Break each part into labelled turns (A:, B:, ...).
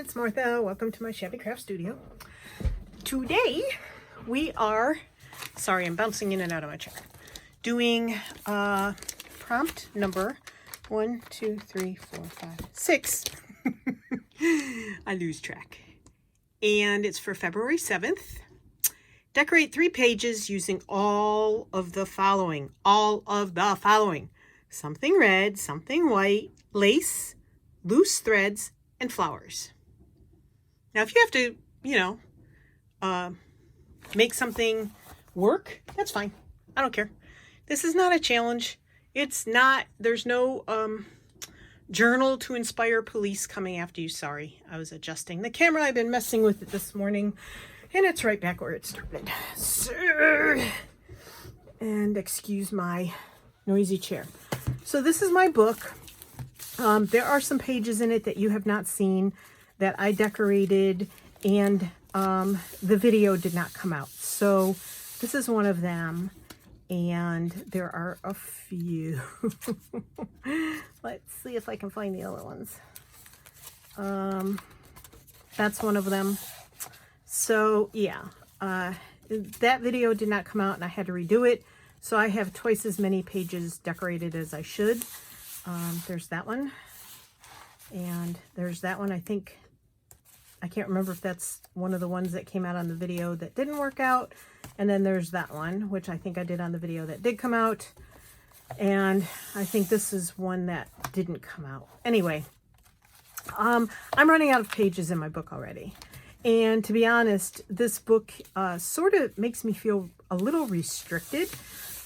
A: it's Martha. Welcome to my Shabby Craft Studio. Today we are, sorry, I'm bouncing in and out of my chair, doing prompt number 1, 2, 3, 4, 5, 6. I lose track. And it's for February 7th. Decorate 3 pages using all of the following. Something red, something white, lace, loose threads, and flowers. Now, if you have to, make something work, that's fine. I don't care. This is not a challenge. It's not, there's no journal to inspire police coming after you. Sorry, I was adjusting the camera. I've been messing with it this morning, and it's right back where it started. So, and excuse my noisy chair. So this is my book. There are some pages in it that you have not seen that I decorated, and the video did not come out. So this is one of them, and there are a few. Let's see if I can find the other ones. That's one of them. So yeah, that video did not come out and I had to redo it. So I have twice as many pages decorated as I should. There's that one, and there's that one. I can't remember if that's one of the ones that came out on the video that didn't work out. And then there's that one, which I think I did on the video that did come out. And I think this is one that didn't come out. Anyway, I'm running out of pages in my book already. And to be honest, this book sort of makes me feel a little restricted.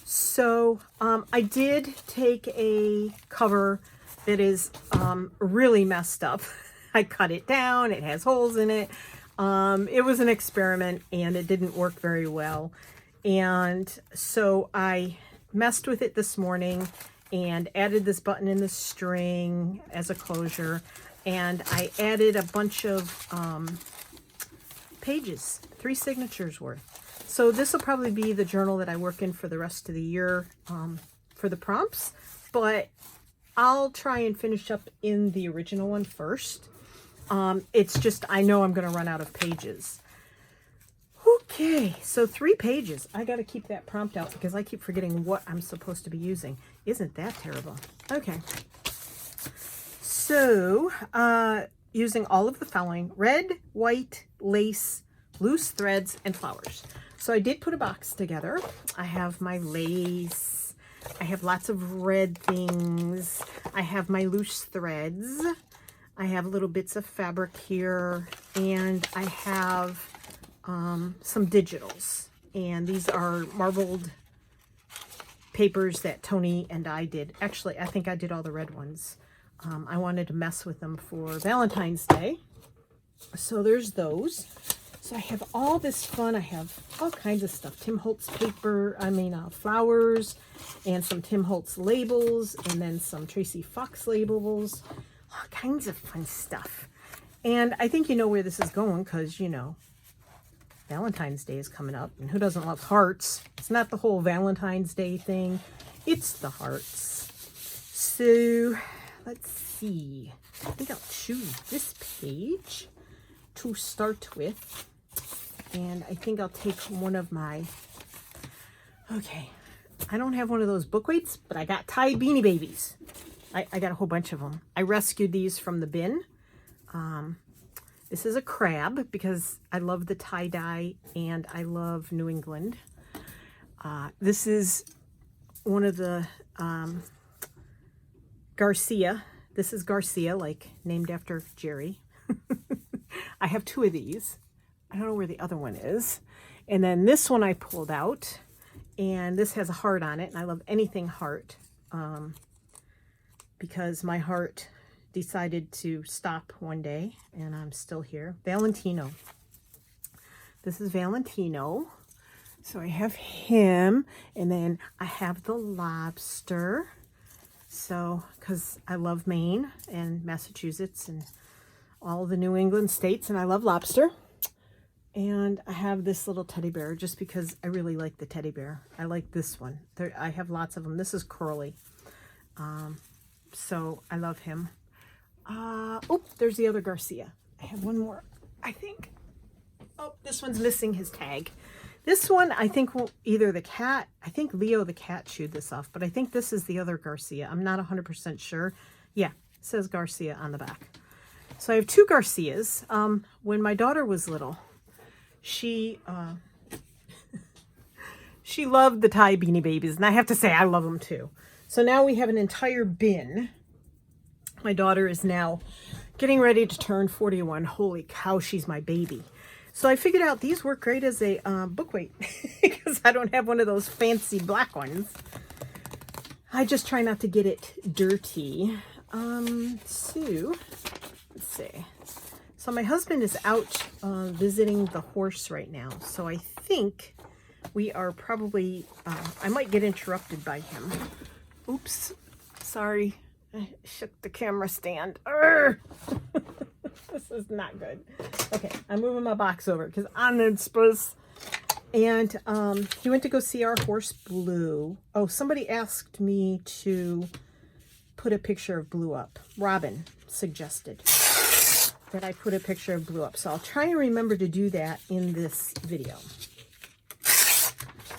A: So I did take a cover that is really messed up. I cut it down. It has holes in it. It was an experiment and it didn't work very well. And so I messed with it this morning and added this button in the string as a closure. And I added a bunch of pages, 3 signatures worth. So this will probably be the journal that I work in for the rest of the year for the prompts, but I'll try and finish up in the original one first. It's just, I know I'm going to run out of pages. Okay, so 3 pages. I got to keep that prompt out because I keep forgetting what I'm supposed to be using. Isn't that terrible? Okay. So, using all of the following: red, white, lace, loose threads, and flowers. So I did put a box together. I have my lace. I have lots of red things. I have my loose threads. I have little bits of fabric here. And I have some digitals. And these are marbled papers that Tony and I did. Actually, I think I did all the red ones. I wanted to mess with them for Valentine's Day. So there's those. So I have all this fun. I have all kinds of stuff. Tim Holtz paper, flowers, and some Tim Holtz labels, and then some Tracy Fox labels. All kinds of fun stuff. And I think you know where this is going because, you know, Valentine's Day is coming up. And who doesn't love hearts? It's not the whole Valentine's Day thing. It's the hearts. So let's see. I think I'll choose this page to start with. And I think I'll take one of my, okay, I don't have one of those book weights, but I got Tide Beanie Babies. I got a whole bunch of them. I rescued these from the bin. This is a crab because I love the tie-dye and I love New England. This is one of the Garcia. This is Garcia, like named after Jerry. I have 2 of these. I don't know where the other one is. And then this one I pulled out, and this has a heart on it, and I love anything heart because my heart decided to stop one day, and I'm still here. Valentino. This is Valentino. So I have him, and then I have the lobster. So, because I love Maine and Massachusetts and all the New England states, and I love lobster. And I have this little teddy bear just because I really like the teddy bear. I like this one. I have lots of them. This is Curly. So I love him. Oh, there's the other Garcia. I have one more, I think. Oh, this one's missing his tag. This one, I think either the cat, I think Leo the cat chewed this off, but I think this is the other Garcia. I'm not 100% sure. Yeah, it says Garcia on the back. So I have two Garcias. When my daughter was little, she she loved the Thai Beanie Babies, and I have to say I love them too. So now we have an entire bin. My daughter is now getting ready to turn 41. Holy cow, she's my baby. So I figured out these work great as a book weight because I don't have one of those fancy black ones. I just try not to get it dirty. So let's see. So my husband is out visiting the horse right now. So I think we are probably, I might get interrupted by him. Oops, sorry. I shook the camera stand. This is not good. Okay, I'm moving my box over because I'm not supposed. And he went to go see our horse Blue. Oh, somebody asked me to put a picture of Blue up. Robin suggested that I put a picture of Blue up. So I'll try and remember to do that in this video.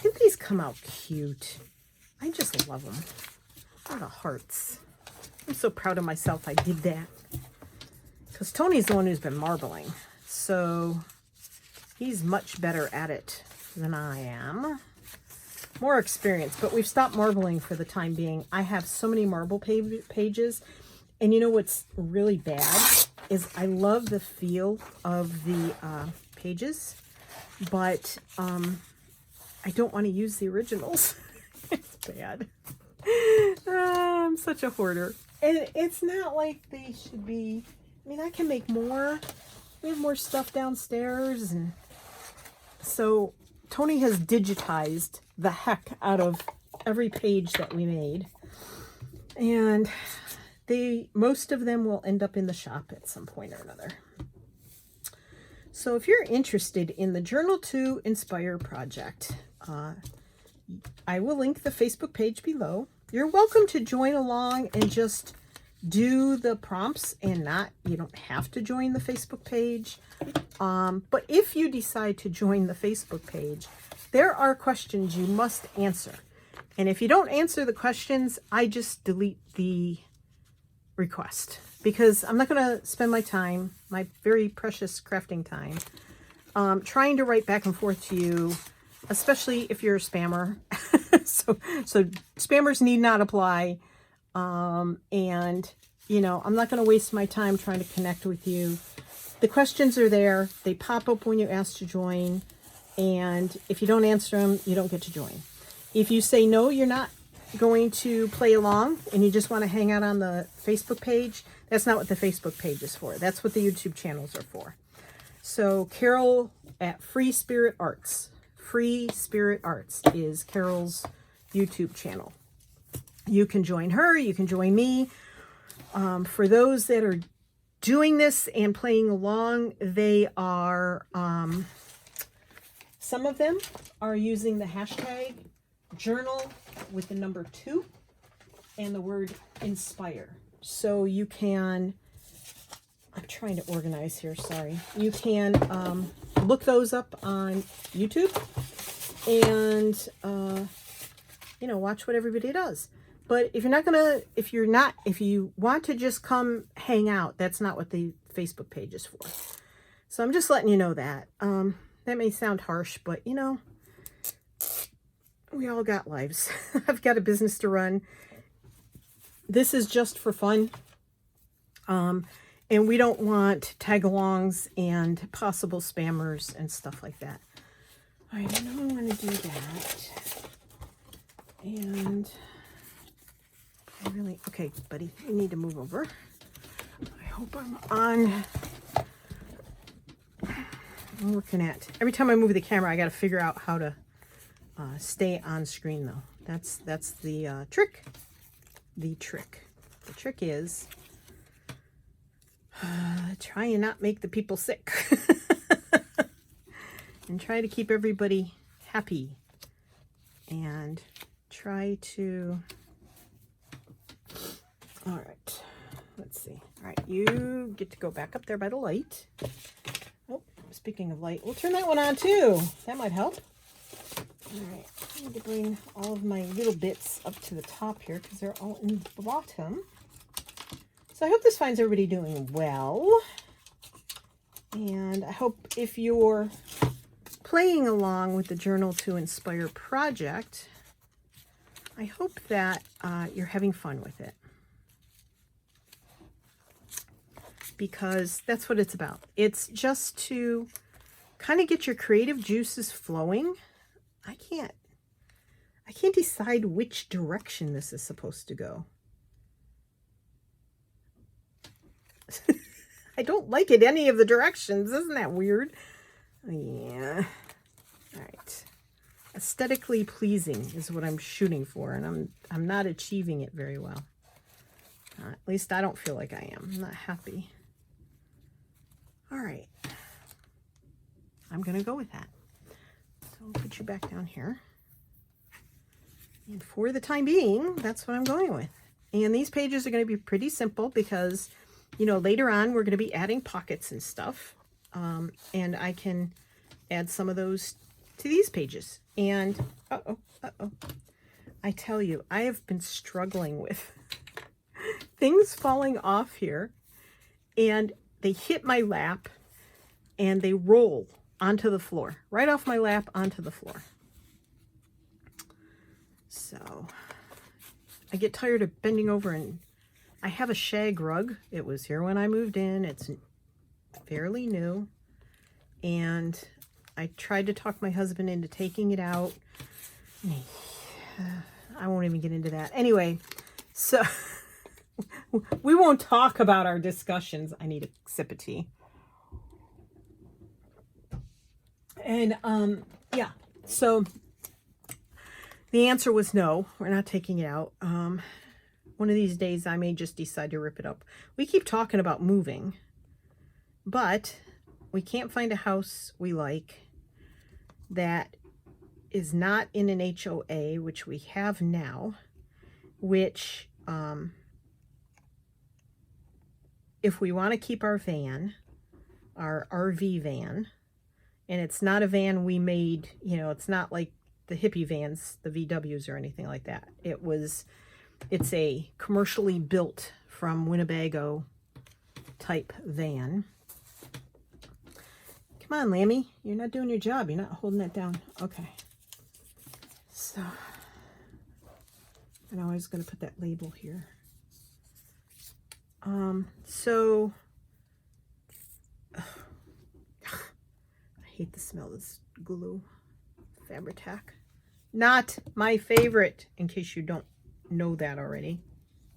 A: Didn't these come out cute? I just love them. What a hearts. I'm so proud of myself I did that. Because Tony's the one who's been marbling. So he's much better at it than I am. More experience, but we've stopped marbling for the time being. I have so many marble pages. And you know what's really bad is I love the feel of the pages, but I don't want to use the originals. It's bad. I'm such a hoarder. And it's not like they should be. I mean, I can make more. We have more stuff downstairs. And so Tony has digitized the heck out of every page that we made. And most of them will end up in the shop at some point or another. So if you're interested in the Journal to Inspire project, I will link the Facebook page below. You're welcome to join along and just do the prompts and you don't have to join the Facebook page. But if you decide to join the Facebook page, there are questions you must answer. And if you don't answer the questions, I just delete the request because I'm not going to spend my time, my very precious crafting time, trying to write back and forth to you, especially if you're a spammer. so spammers need not apply. And you know, I'm not going to waste my time trying to connect with you. The questions are there. They pop up when you ask to join. And if you don't answer them, you don't get to join. If you say no, you're not going to play along and you just want to hang out on the Facebook page, that's not what the Facebook page is for. That's what the YouTube channels are for. So Carol at Free Spirit Arts. Free Spirit Arts is Carol's YouTube channel. You can join her. You can join me. For those that are doing this and playing along, they are, some of them are using the hashtag journal with the number 2 and the word inspire. So you can, I'm trying to organize here, sorry. You can look those up on YouTube and, you know, watch what everybody does. But if if you want to just come hang out, that's not what the Facebook page is for. So I'm just letting you know that. That may sound harsh, but you know, we all got lives. I've got a business to run. This is just for fun. And we don't want tag-alongs and possible spammers and stuff like that. All right, I know I want to do that. And okay, buddy, you need to move over. I hope I'm on. I'm looking at, every time I move the camera, I got to figure out how to stay on screen though. That's the trick. The trick is try and not make the people sick and try to keep everybody happy and try to, all right, let's see. All right, you get to go back up there by the light. Oh, speaking of light, we'll turn that one on too. That might help. All right, I need to bring all of my little bits up to the top here because they're all in the bottom. So I hope this finds everybody doing well. And I hope if you're playing along with the Journal to Inspire project, I hope that you're having fun with it. Because that's what it's about. It's just to kind of get your creative juices flowing. I can't decide which direction this is supposed to go. I don't like it any of the directions. Isn't that weird? Yeah. All right. Aesthetically pleasing is what I'm shooting for, and I'm not achieving it very well. At least I don't feel like I am. I'm not happy. All right, I'm gonna go with that. So I'll put you back down here. And for the time being, that's what I'm going with. And these pages are gonna be pretty simple because, you know, later on we're gonna be adding pockets and stuff. And I can add some of those to these pages. And, I tell you, I have been struggling with things falling off here. And they hit my lap and they roll onto the floor, right off my lap onto the floor. So I get tired of bending over, and I have a shag rug. It was here when I moved in. It's fairly new. And I tried to talk my husband into taking it out. I won't even get into that. Anyway, so we won't talk about our discussions. I need a sip of tea. And yeah, so the answer was no, we're not taking it out. One of these days I may just decide to rip it up. We keep talking about moving, but we can't find a house we like that is not in an HOA, which we have now, which if we want to keep our van, our RV van, and it's not a van we made, you know, it's not like the hippie vans, the VWs or anything like that. It's a commercially built from Winnebago type van. Come on, Lammy, you're not doing your job. You're not holding that down. Okay. So, and I was going to put that label here. So I hate the smell of this glue. Fabri-Tac. Not my favorite, in case you don't know that already.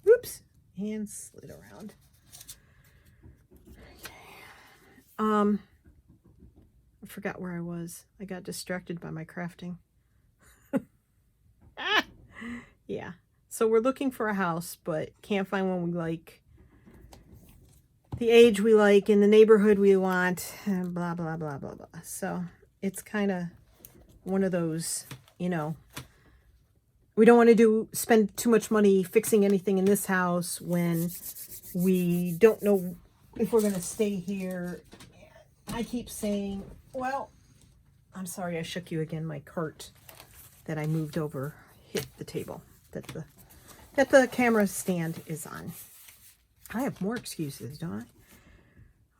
A: Oops. And slid around. Okay. I forgot where I was. I got distracted by my crafting. Yeah. So we're looking for a house, but can't find one we like. The age we like, in the neighborhood we want, and blah, blah, blah, blah, blah. So it's kind of one of those, you know, we don't want to spend too much money fixing anything in this house when we don't know if we're going to stay here. I keep saying, well, I'm sorry I shook you again. My cart that I moved over hit the table that the camera stand is on. I have more excuses, don't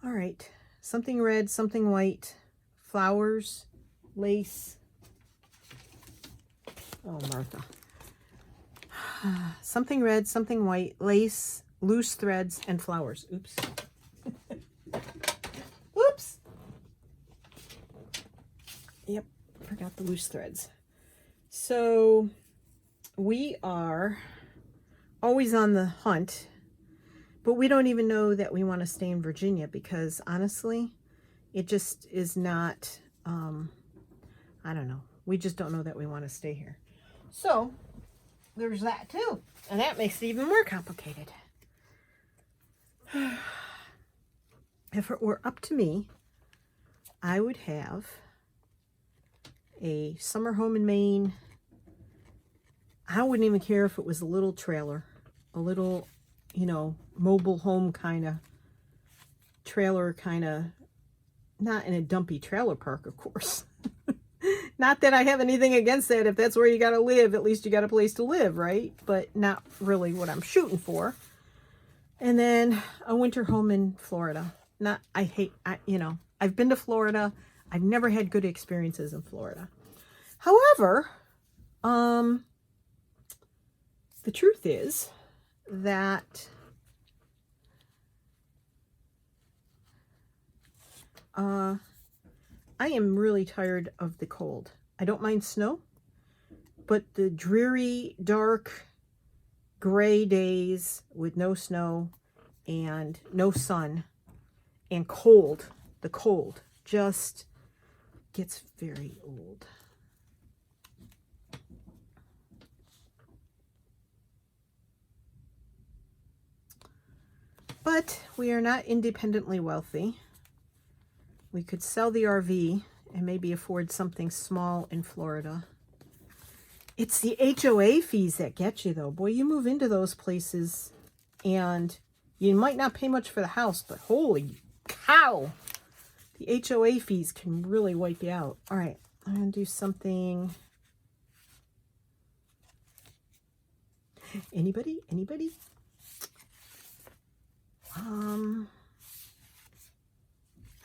A: I? All right. Something red, something white, flowers, lace. Oh, Martha. Something red, something white, lace, loose threads, and flowers. Oops. Oops. Yep, forgot the loose threads. So we are always on the hunt, but we don't even know that we want to stay in Virginia because honestly, it just is not, I don't know. We just don't know that we want to stay here. So there's that too. And that makes it even more complicated. If it were up to me, I would have a summer home in Maine. I wouldn't even care if it was a little trailer, a little you know, mobile home kind of trailer kind of, not in a dumpy trailer park, of course. Not that I have anything against that. If that's where you got to live, at least you got a place to live, right? But not really what I'm shooting for. And then a winter home in Florida. You know, I've been to Florida. I've never had good experiences in Florida. However, the truth is that I am really tired of the cold. I don't mind snow, but the dreary, dark, gray days with no snow and no sun and cold, the cold just gets very old. But we are not independently wealthy. We could sell the RV and maybe afford something small in Florida. It's the HOA fees that get you, though. Boy, you move into those places and you might not pay much for the house, but holy cow, the HOA fees can really wipe you out. All right, I'm going to do something. Anybody?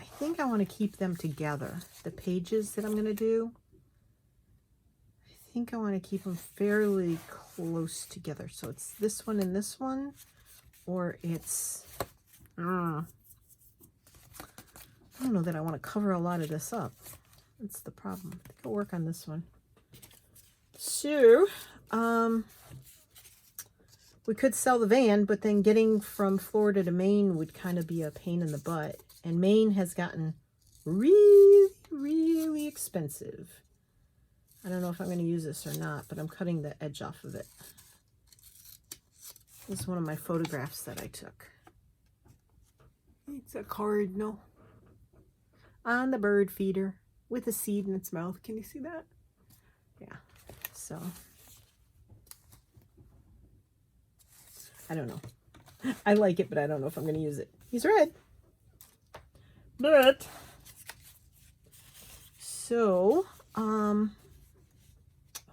A: I think I want to keep them together. The pages that I'm going to do, I think I want to keep them fairly close together. So it's this one and this one, or it's, I don't know that I want to cover a lot of this up. That's the problem. I think I'll work on this one. So, we could sell the van, but then getting from Florida to Maine would kind of be a pain in the butt. And Maine has gotten really, really expensive. I don't know if I'm going to use this or not, but I'm cutting the edge off of it. This is one of my photographs that I took. It's a cardinal on the bird feeder with a seed in its mouth. Can you see that? Yeah. So, I don't know. I like it, but I don't know if I'm going to use it. He's red. But, so, oh,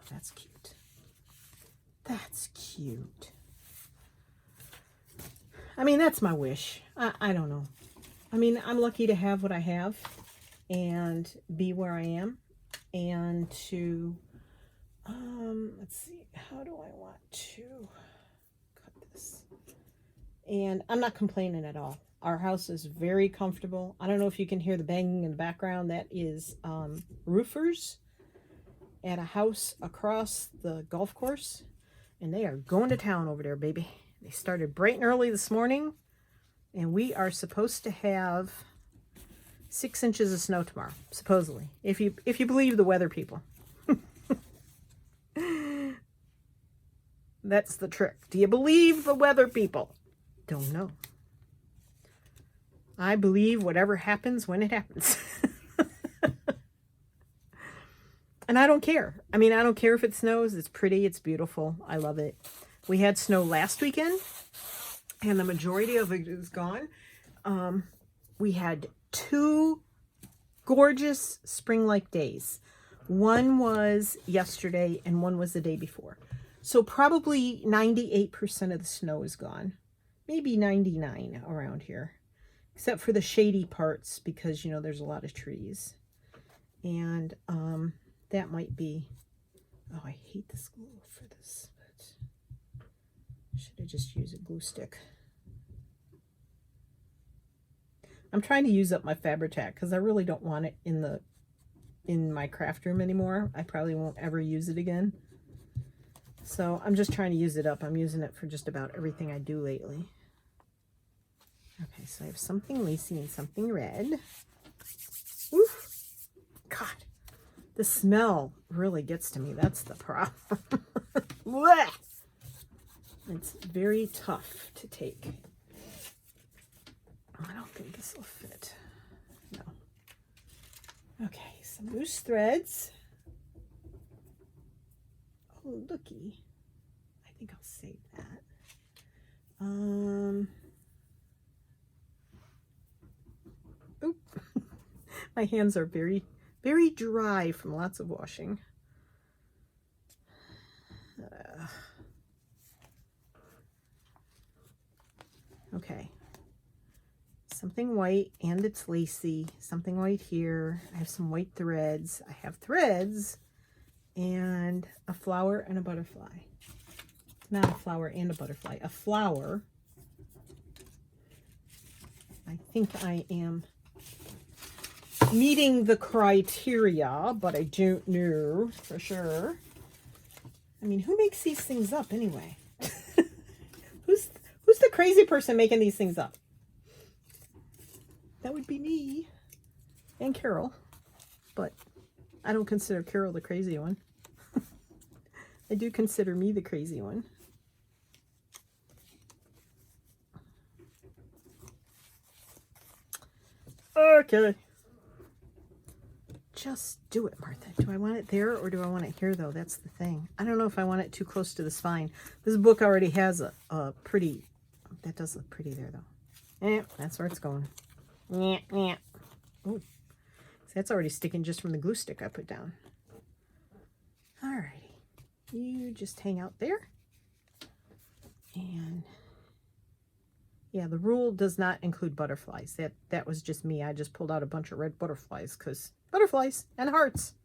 A: that's cute. That's cute. I mean, that's my wish. I don't know. I mean, I'm lucky to have what I have and be where I am and to, let's see, how do I want to cut this? And I'm not complaining at all. Our house is very comfortable. I don't know if you can hear the banging in the background. That is roofers at a house across the golf course. And they are going to town over there, baby. They started bright and early this morning. And we are supposed to have 6 inches of snow tomorrow, supposedly. If you believe the weather people. That's the trick. Do you believe the weather people? Don't know. I believe whatever happens when it happens. And I don't care. I mean, I don't care if it snows. It's pretty. It's beautiful. I love it. We had snow last weekend, and the majority of it is gone. We had 2 gorgeous spring-like days. One was yesterday, and one was the day before. So probably 98% of the snow is gone. Maybe 99 around here. Except for the shady parts, because, you know, there's a lot of trees. And that might be... Oh, I hate this glue for this. But should I just use a glue stick? I'm trying to use up my Fabri-Tac because I really don't want it in my craft room anymore. I probably won't ever use it again. So I'm just trying to use it up. I'm using it for just about everything I do lately. Okay, so I have something lacy and something red. Oof. God, the smell really gets to me. That's the problem. It's very tough to take. I don't think this will fit. No. Okay, some loose threads. Oh, looky. I think I'll save that. Oop. My hands are very, very dry from lots of washing. Okay. Something white, and it's lacy. Something white here. I have some white threads. I have threads and a flower and a butterfly. Not a flower and a butterfly. A flower. I think I am meeting the criteria, but I don't know for sure. I mean, who makes these things up anyway? Who's the crazy person making these things up? That would be me and Carol, but I don't consider Carol the crazy one. I do consider me the crazy one. Okay. Just do it, Martha. Do I want it there or do I want it here, though? That's the thing. I don't know if I want it too close to the spine. This book already has a pretty... That does look pretty there, though. That's where it's going. Oh, so that's already sticking just from the glue stick I put down. Alrighty. You just hang out there. And... yeah, the rule does not include butterflies. That was just me. I just pulled out a bunch of red butterflies because butterflies and hearts.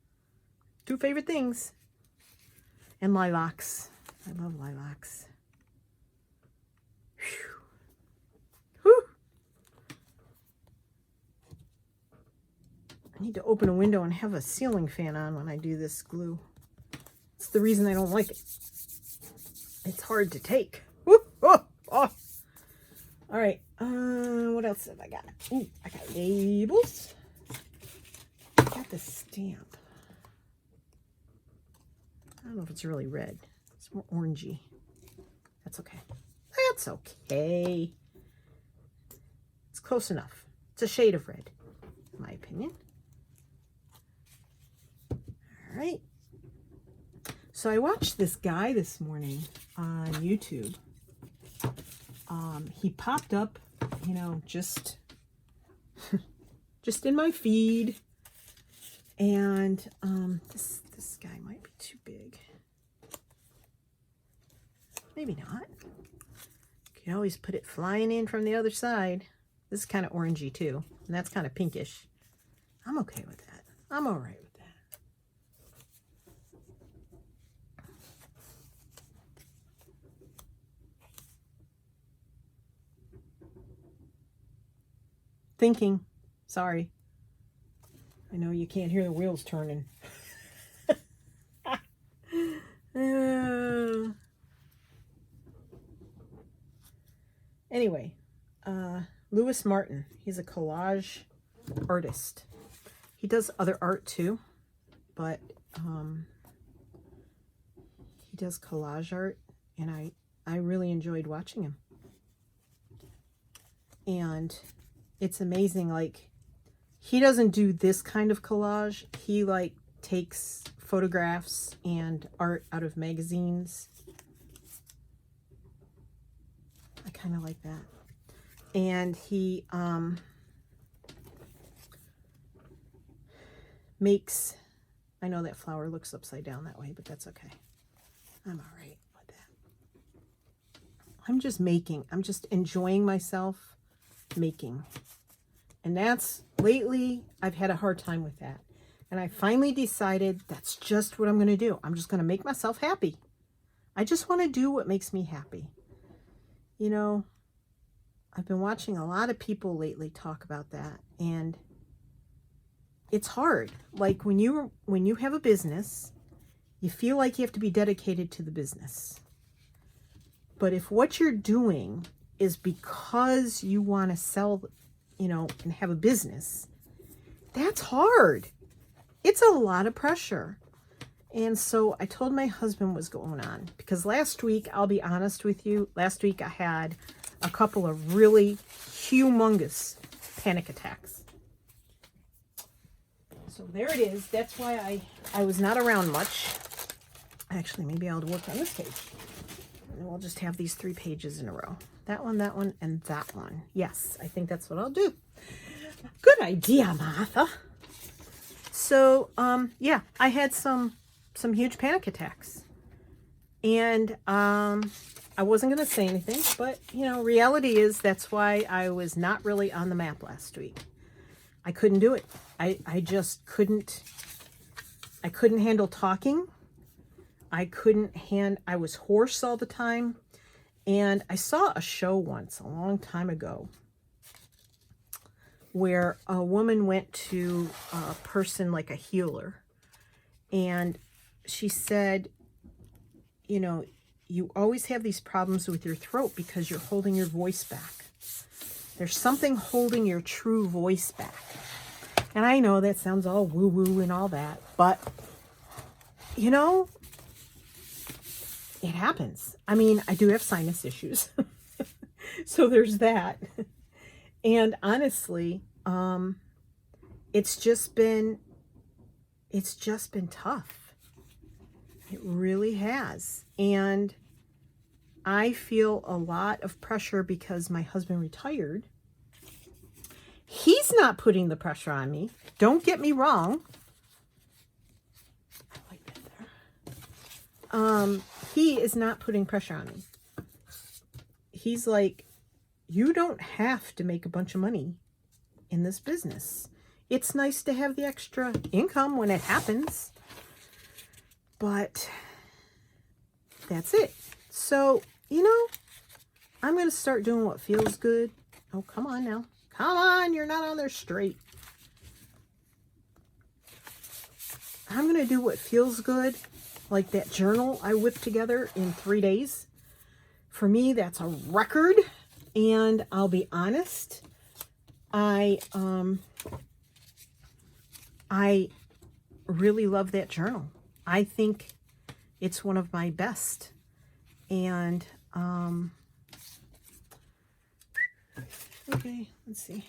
A: Two favorite things. And lilacs. I love lilacs. Whew. Whew. I need to open a window and have a ceiling fan on when I do this glue. It's the reason I don't like it. It's hard to take. Woo, oh, oh. All right, what else have I got? Ooh, I got labels. I got the stamp. I don't know if it's really red. It's more orangey. That's okay. That's okay. It's close enough. It's a shade of red, in my opinion. All right. So I watched this guy this morning on YouTube. He popped up, you know, just in my feed, and this guy might be too big. Maybe not. You can always put it flying in from the other side. This is kind of orangey too, and that's kind of pinkish. I'm okay with that. I'm all right with that. Thinking. Sorry. I know you can't hear the wheels turning. Anyway, Louis Martin. He's a collage artist. He does other art too, but he does collage art, and I really enjoyed watching him. And it's amazing, like, he doesn't do this kind of collage. He, like, takes photographs and art out of magazines. I kind of like that. And he makes... I know that flower looks upside down that way, but that's okay. I'm all right with that. I'm just making. I'm just enjoying myself making. And that's, lately, I've had a hard time with that. And I finally decided that's just what I'm going to do. I'm just going to make myself happy. I just want to do what makes me happy. You know, I've been watching a lot of people lately talk about that. And it's hard. Like when you have a business, you feel like you have to be dedicated to the business. But if what you're doing is because you want to sell, you know, and have a business, that's hard. It's a lot of pressure. And so I told my husband what's going on, because last week, I'll be honest with you, last week I had a couple of really humongous panic attacks. So there it is. That's why I was not around much. Actually, maybe I'll work on this page. And we'll just have these 3 pages in a row. that one, and that one. Yes, I think that's what I'll do. Good idea, Martha. So, yeah, I had some huge panic attacks. And I wasn't going to say anything, but, you know, reality is that's why I was not really on the map last week. I couldn't do it. I just couldn't. I couldn't handle talking. I was hoarse all the time. And I saw a show once, a long time ago, where a woman went to a person like a healer. And she said, you know, you always have these problems with your throat because you're holding your voice back. There's something holding your true voice back. And I know that sounds all woo-woo and all that, but, you know, it happens. I mean, I do have sinus issues. So there's that. And honestly, it's just been tough. It really has. And I feel a lot of pressure because my husband retired. He's not putting the pressure on me. Don't get me wrong. I like that there. He is not putting pressure on me. He's like, you don't have to make a bunch of money in this business. It's nice to have the extra income when it happens. But that's it. So, you know, I'm going to start doing what feels good. Oh, come on now. Come on, you're not on there straight. I'm going to do what feels good. Like that journal I whipped together in 3 days. For me, that's a record. And I'll be honest, I really love that journal. I think it's one of my best. And, okay, let's see.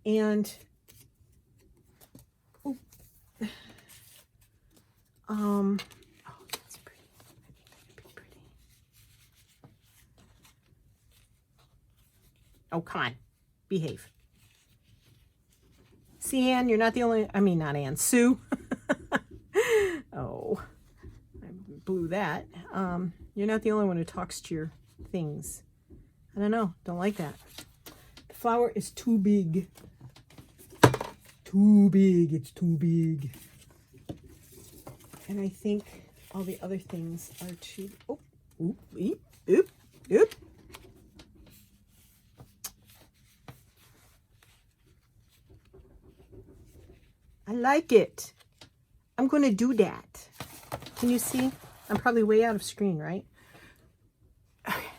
A: And, oh, that's pretty. I think that'd be pretty. Oh, come on. Behave. See, Anne, you're not the only, I mean, not Anne, Sue. Oh, I blew that. You're not the only one who talks to your things. I don't know. Don't like that. The flower is too big. Too big. It's too big. And I think all the other things are too... Oh, oop, oop, oop, oop. I like it. I'm going to do that. Can you see? I'm probably way out of screen, right? Okay.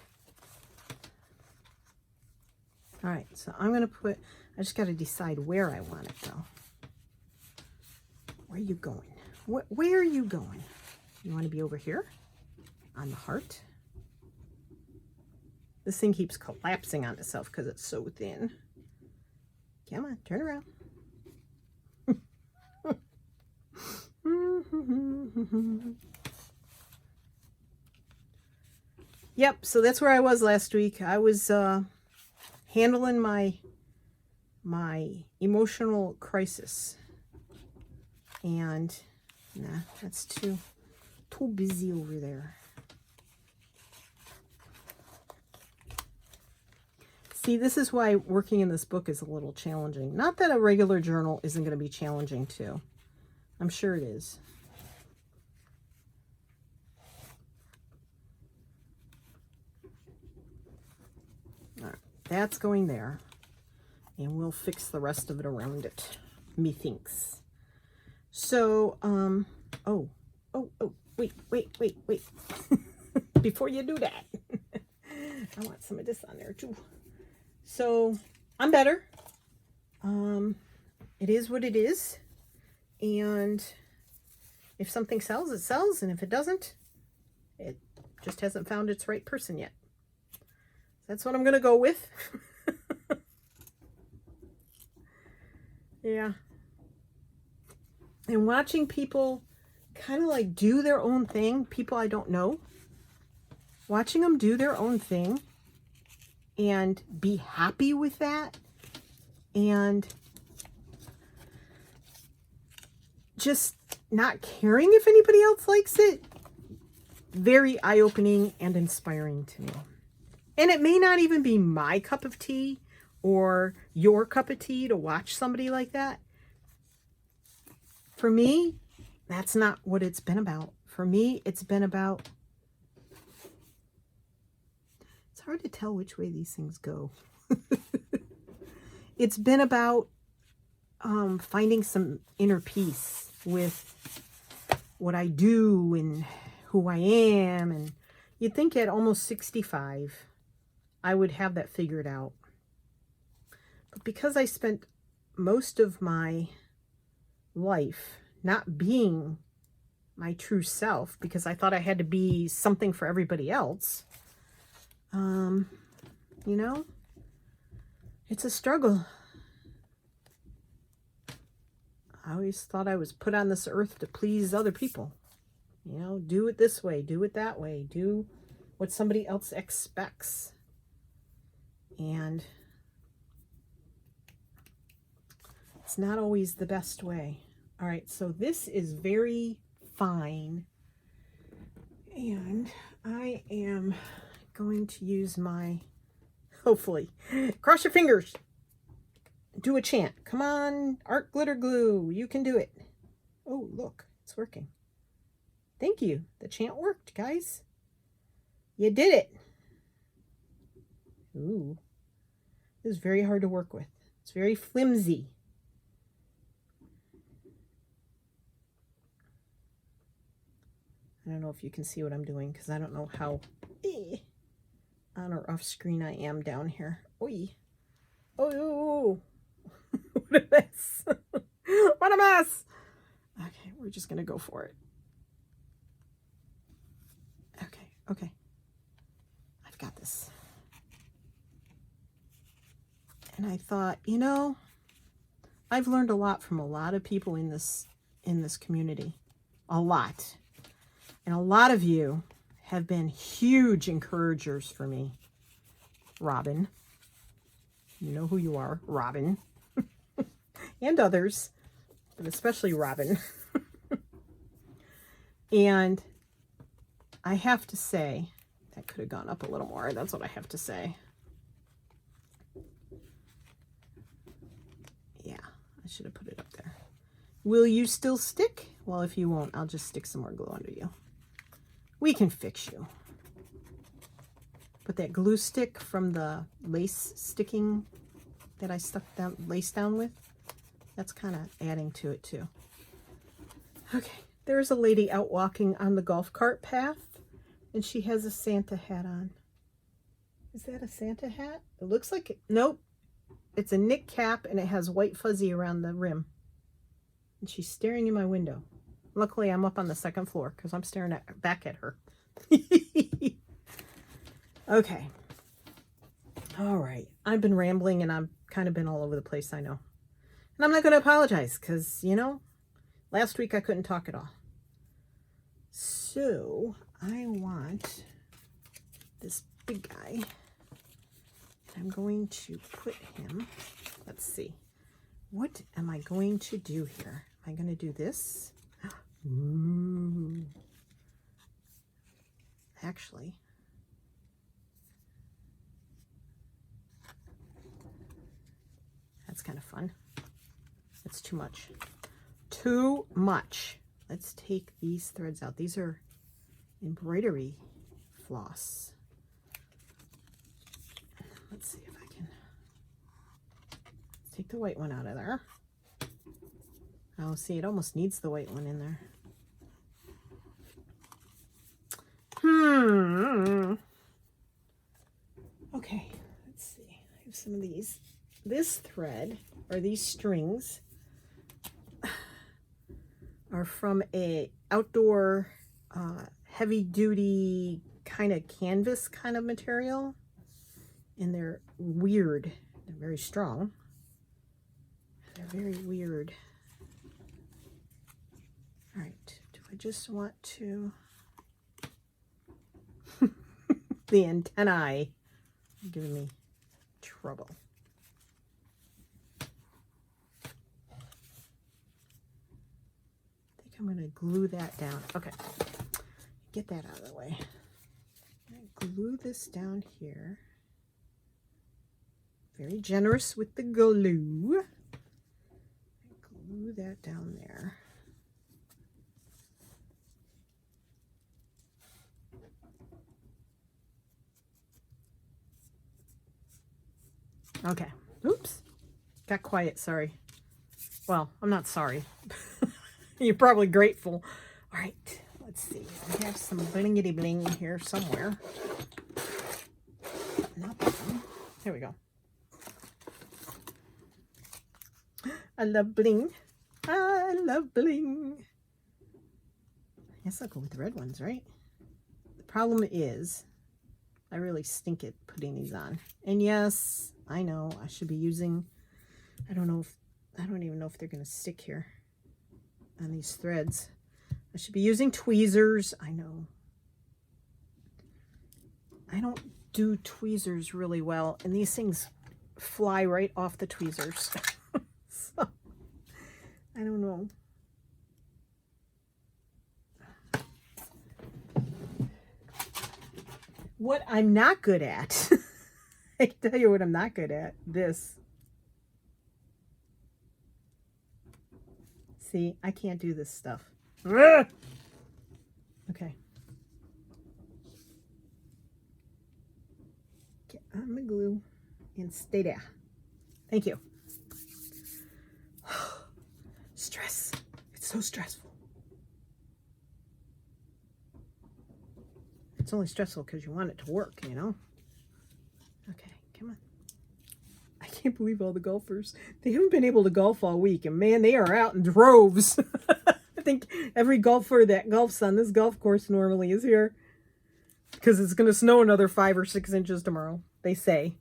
A: All right, so I'm going to put, I just got to decide where I want it though. Where are you going? Where are you going? You want to be over here on the heart? This thing keeps collapsing on itself because it's so thin. Come on, turn around. Yep, so that's where I was last week. I was handling my emotional crisis. And nah, that's too busy over there. See, this is why working in this book is a little challenging. Not that a regular journal isn't going to be challenging too. I'm sure it is. All right, that's going there. And we'll fix the rest of it around it, methinks. So, oh, wait. Before you do that, I want some of this on there too. So, I'm better. It is what it is. And if something sells, it sells. And if it doesn't, it just hasn't found its right person yet. That's what I'm going to go with. Yeah. And watching people kind of like do their own thing, people I don't know, watching them do their own thing and be happy with that and just not caring if anybody else likes it, very eye-opening and inspiring to me. And it may not even be my cup of tea or your cup of tea to watch somebody like that. For me, that's not what it's been about. For me, it's been about... It's hard to tell which way these things go. It's been about finding some inner peace with what I do and who I am. And you'd think at almost 65, I would have that figured out. But because I spent most of my life not being my true self, because I thought I had to be something for everybody else, you know, it's a struggle. I always thought I was put on this earth to please other people. You know, do it this way, do it that way, do what somebody else expects. And it's not always the best way. All right, so this is very fine. And I am going to use my, hopefully, cross your fingers. Do a chant. Come on, art glitter glue. You can do it. Oh, look, it's working. Thank you. The chant worked, guys. You did it. Ooh. This is very hard to work with. It's very flimsy. I don't know if you can see what I'm doing because I don't know how on or off screen I am down here. Oi. Oh, what a mess. What a mess. Okay, we're just going to go for it. Okay. I've got this. And I thought, you know, I've learned a lot from a lot of people in this community. A lot. And a lot of you have been huge encouragers for me. Robin. You know who you are, Robin. And others, but especially Robin. And I have to say, that could have gone up a little more. That's what I have to say. Yeah, I should have put it up there. Will you still stick? Well, if you won't, I'll just stick some more glue under you. We can fix you. But that glue stick from the lace sticking that I stuck down, lace down with, that's kind of adding to it too. Okay, there's a lady out walking on the golf cart path, and she has a Santa hat on. Is that a Santa hat? It looks like it. Nope. It's a knit cap, and it has white fuzzy around the rim. And she's staring in my window. Luckily, I'm up on the second floor because I'm staring back at her. Okay. All right. I've been rambling, and I've kind of been all over the place, I know. And I'm not going to apologize because, you know, last week I couldn't talk at all. So I want this big guy. I'm going to put him, let's see. What am I going to do here? Am I going to do this? Ooh. Actually, that's kind of fun. That's too much. Too much. Let's take these threads out. These are embroidery floss. Let's see if I can take the white one out of there. Oh, see, it almost needs the white one in there. Okay, let's see. I have some of these. This thread, or these strings, are from a outdoor heavy-duty kind of canvas kind of material. And they're weird. They're very strong. They're very weird. All right. Do I just want to... the antennae are giving me trouble. I think I'm going to glue that down. Okay, get that out of the way. I'm going to glue this down here. Very generous with the glue. Glue that down there. Okay. Oops. Got quiet. Sorry. Well, I'm not sorry. You're probably grateful. All right. Let's see. I have some blingity bling here somewhere. Not that one. There we go. I love bling. I love bling. I guess I'll go with the red ones, right? The problem is I really stink at putting these on. And yes, I know I should be using, I don't even know if they're going to stick here on these threads. I should be using tweezers. I know. I don't do tweezers really well, and these things fly right off the tweezers. So, I don't know. What I'm not good at, I can tell you what I'm not good at. This. See, I can't do this stuff. Ugh! Okay. Get on the glue and stay there. Thank you. Stress. It's so stressful. It's only stressful because you want it to work, you know? Okay, come on. I can't believe all the golfers. They haven't been able to golf all week, and man, they are out in droves. I think every golfer that golfs on this golf course normally is here because it's going to snow another 5 or 6 inches tomorrow, they say.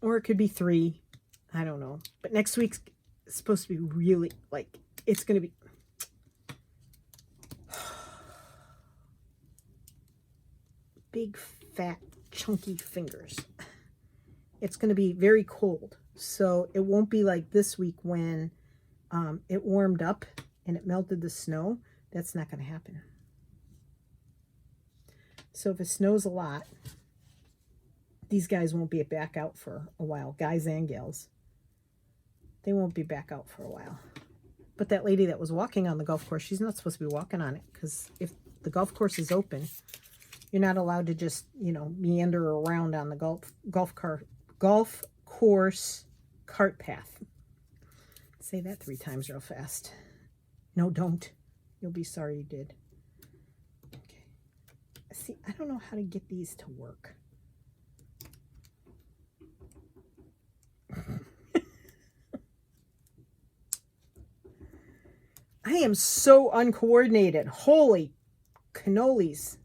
A: Or it could be 3. I don't know. But next week's supposed to be really, like, it's going to be... big, fat, chunky fingers. It's going to be very cold. So it won't be like this week when it warmed up and it melted the snow. That's not going to happen. So if it snows a lot, these guys won't be back out for a while. Guys and gals. They won't be back out for a while. But that lady that was walking on the golf course, she's not supposed to be walking on it, because if the golf course is open, you're not allowed to just, you know, meander around on the golf course cart path. Say that 3 times real fast. No, don't. You'll be sorry you did. Okay. See, I don't know how to get these to work. I am so uncoordinated. Holy cannolis.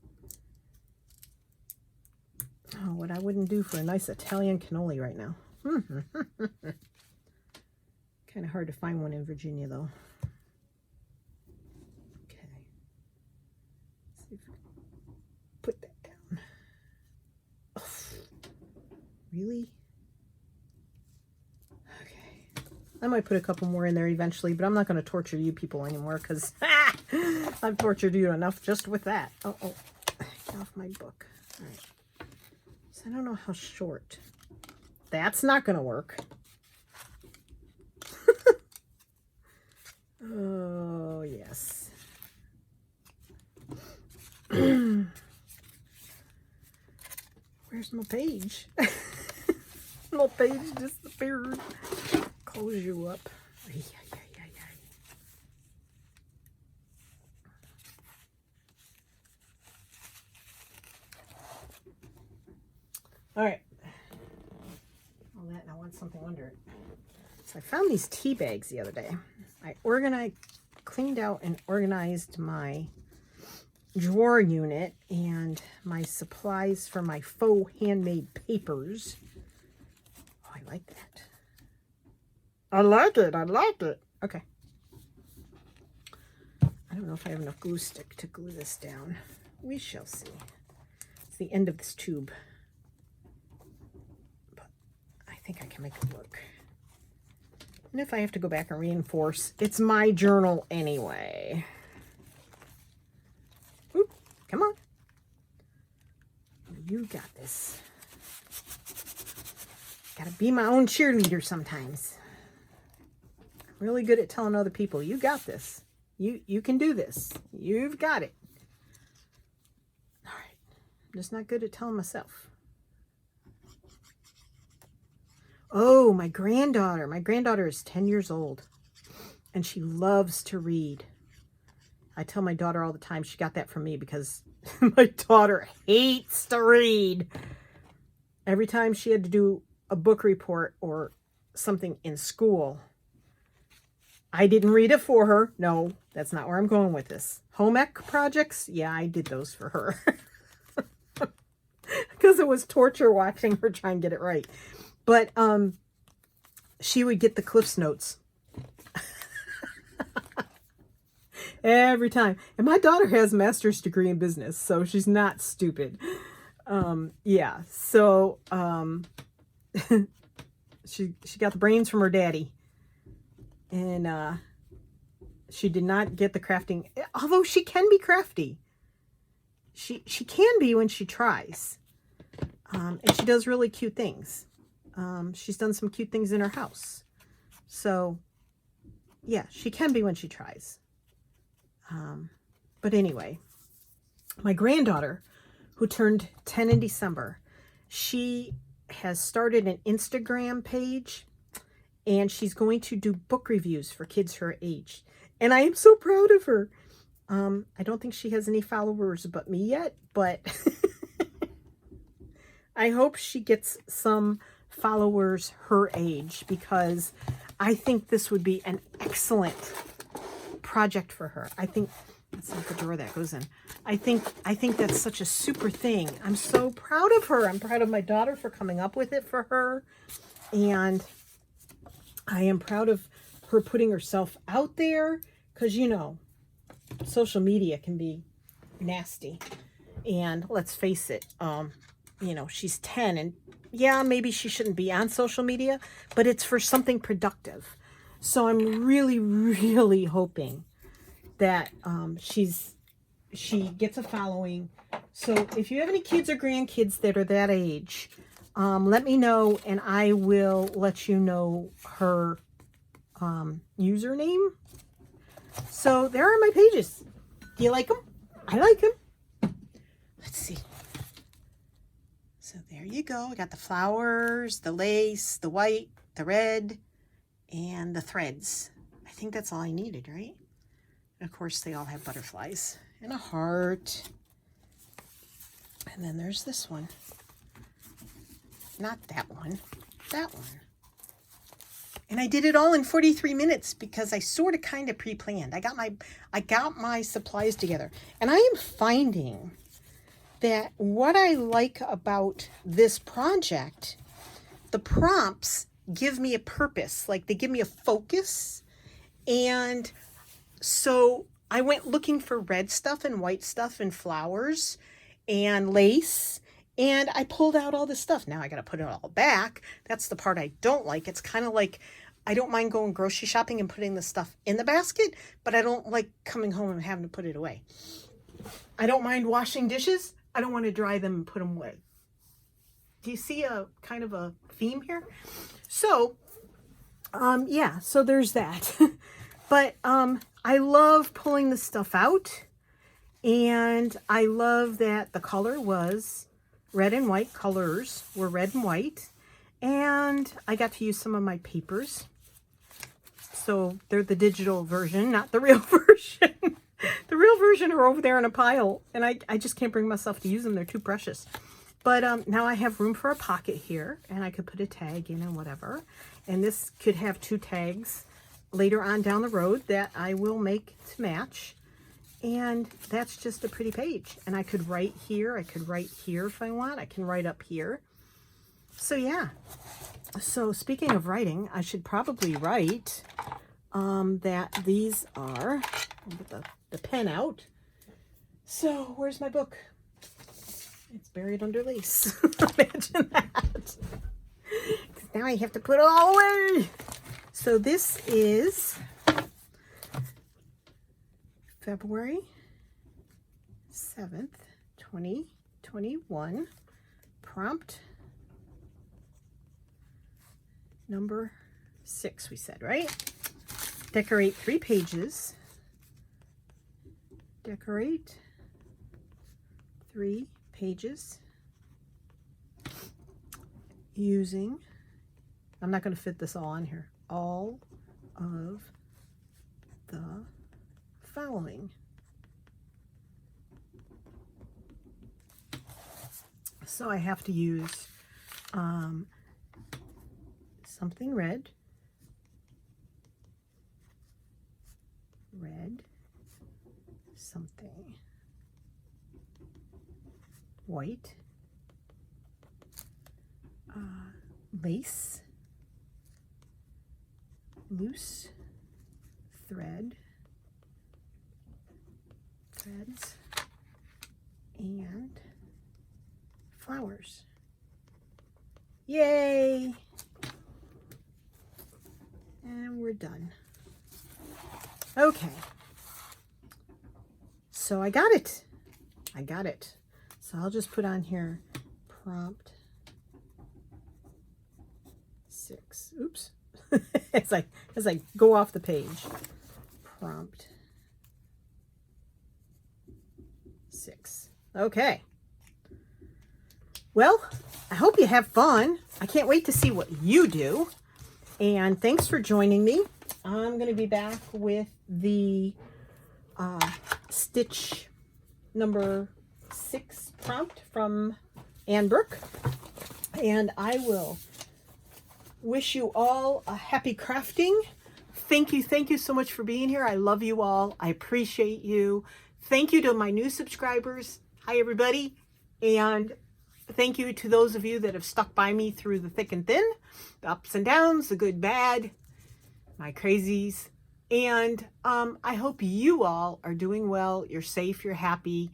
A: Oh, what I wouldn't do for a nice Italian cannoli right now. Kind of hard to find one in Virginia, though. Okay. Let's see if I can put that down. Oh, really? Okay. I might put a couple more in there eventually, but I'm not going to torture you people anymore, because I've tortured you enough just with that. Oh, get off my book. All right. I don't know how short. That's not going to work. Oh, yes. Where's my page? My page disappeared. Close you up. All right. All that, and I want something under it. So I found these tea bags the other day. I cleaned out and organized my drawer unit and my supplies for my faux handmade papers. Oh, I like that. I like it. I like it. Okay. I don't know if I have enough glue stick to glue this down. We shall see. It's the end of this tube. But I think I can make it work. And if I have to go back and reinforce, it's my journal anyway. Oop, come on. You got this. Gotta be my own cheerleader sometimes. I'm really good at telling other people, you got this. You can do this. You've got it. All right. I'm just not good at telling myself. Oh, my granddaughter. My granddaughter is 10 years old, and she loves to read. I tell my daughter all the time she got that from me because my daughter hates to read. Every time she had to do a book report or something in school, I didn't read it for her. No, that's not where I'm going with this. Home ec projects, yeah, I did those for her. Because it was torture watching her try and get it right. But she would get the Cliff's Notes every time. And my daughter has a master's degree in business, so she's not stupid. Yeah, so she got the brains from her daddy. And she did not get the crafting, although she can be crafty. She can be when she tries. And she does really cute things. She's done some cute things in her house. So, yeah, she can be when she tries. But anyway, my granddaughter, who turned 10 in December, she has started an Instagram page, and she's going to do book reviews for kids her age. And I am so proud of her. I don't think she has any followers but me yet, but I hope she gets some followers her age, because I think this would be an excellent project for her. I think that's not the drawer that goes in. I think that's such a super thing. I'm so proud of her. I'm proud of my daughter for coming up with it for her. And I am proud of her putting herself out there, because, you know, social media can be nasty. And let's face it, you know, she's 10, and yeah, maybe she shouldn't be on social media, but it's for something productive. So I'm really, really hoping that she gets a following. So if you have any kids or grandkids that are that age, let me know, and I will let you know her username. So there are my pages. Do you like them? I like them. Let's see. So there you go. I got the flowers, the lace, the white, the red, and the threads. I think that's all I needed, right? And of course, they all have butterflies and a heart. And then there's this one. Not that one. That one. And I did it all in 43 minutes because I sort of kind of pre-planned. I got my supplies together. And I am finding that what I like about this project, the prompts give me a purpose. Like, they give me a focus. And so I went looking for red stuff and white stuff and flowers and lace. And I pulled out all this stuff. Now I got to put it all back. That's the part I don't like. It's kind of like, I don't mind going grocery shopping and putting the stuff in the basket, but I don't like coming home and having to put it away. I don't mind washing dishes. I don't want to dry them and put them away. Do you see a kind of a theme here? So, yeah, so there's that. But I love pulling the stuff out. And I love that the color was red and white. Colors were red and white. And I got to use some of my papers. So they're the digital version, not the real version. The real version are over there in a pile. And I just can't bring myself to use them. They're too precious. But now I have room for a pocket here. And I could put a tag in and whatever. And this could have 2 tags later on down the road that I will make to match. And that's just a pretty page. And I could write here. I could write here if I want. I can write up here. So yeah. So speaking of writing, I should probably write that these are, I'll get the pen out. So where's my book? It's buried under lace. Imagine that. Now I have to put it all away. So this is February 7th, 2021. Prompt number 6, we said, right? Decorate 3 pages. Decorate 3 pages using, I'm not going to fit this all on here, all of the following. So I have to use something red, something white, lace, loose threads, and flowers. Yay! And we're done. Okay. So I got it. So I'll just put on here prompt 6. Oops. as I go off the page. Prompt 6. Okay. Well, I hope you have fun. I can't wait to see what you do. And thanks for joining me. I'm going to be back with the stitch number 6 prompt from Anne Brooke. And I will wish you all a happy crafting. Thank you so much for being here. I love you all. I appreciate you. Thank you to my new subscribers. Hi, everybody. And thank you to those of you that have stuck by me through the thick and thin, the ups and downs, the good, bad, my crazies. And I hope you all are doing well. You're safe, you're happy,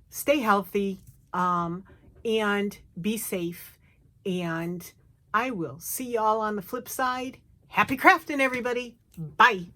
A: stay healthy, and be safe. And I will see you all on the flip side. Happy crafting, everybody. Bye.